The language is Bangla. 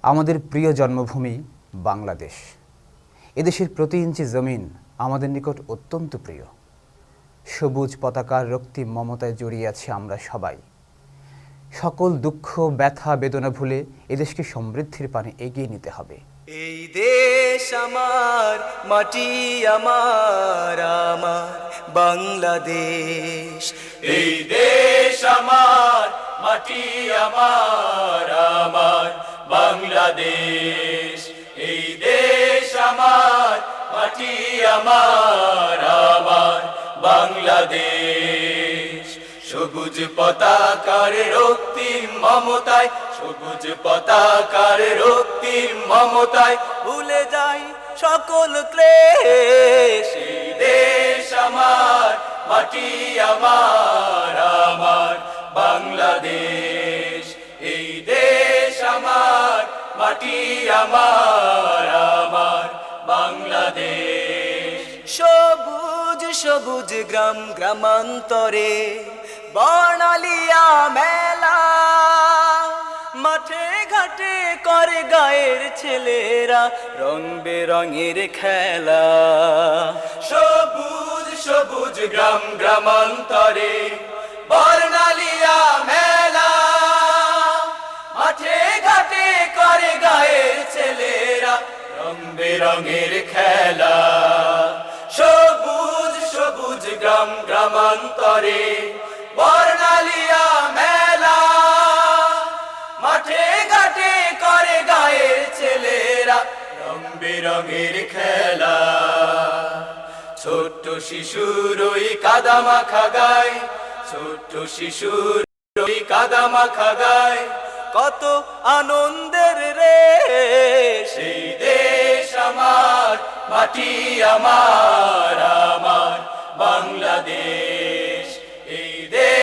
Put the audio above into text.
আমাদের প্রিয় জন্মভূমি বাংলাদেশ। এদেশের প্রতি ইঞ্চি জমিন আমাদের নিকট অত্যন্ত প্রিয়। সবুজ পতাকার রক্তিম মমতায় জড়িয়ে আছি আমরা সবাই। সকল দুঃখ ব্যথা বেদনা ভুলে এদেশকে সমৃদ্ধির পানে এগিয়ে নিতে হবে। এই দেশ আমার, মাটি আমার, আমার বাংলাদেশ। এই দেশ আমার, মাটি আমার, আমার বাংলাদেশ। এই দেশ আমার, মাটি আমার, আমার বাংলাদেশ। সবুজ পতাকার রক্তিম মমতায়, সবুজ পতাকার রক্তিম মমতায় ভুলে যাই সকল ক্লেশ। এই দেশ আমার, মাটি আমার, আমার বাংলাদেশ। এই দেশ আমার, মাটি আমার, আমার বাংলাদেশ। সবুজ সবুজ গ্রাম গ্রামান্তরে বর্ণালিয়া মেলা, মাঠে ঘাটে করে গায়ের ছেলেরা রং বেরঙের খেলা। সবুজ সবুজ গ্রাম গ্রামান্তরে বর্ণালিয়া মেলা, মাঠে ঘাটে করে গায়ের ছেলেরা রং বেরঙের খেলা। সবুজ সবুজ গ্রাম গ্রামান্তরে বর্ণালিয়া মেলা, মাঠে ঘাটে করে গায়ের ছেলেরা রং বেরঙের খেলা। ছোট্ট শিশুর ওই কাদা মাখা গায়, ছোট্ট শিশুর ওই কাদা মাখা গায় কত আনন্দের রে সেই দেশ আমার, মাটি আমার, আমার বাংলাদেশ।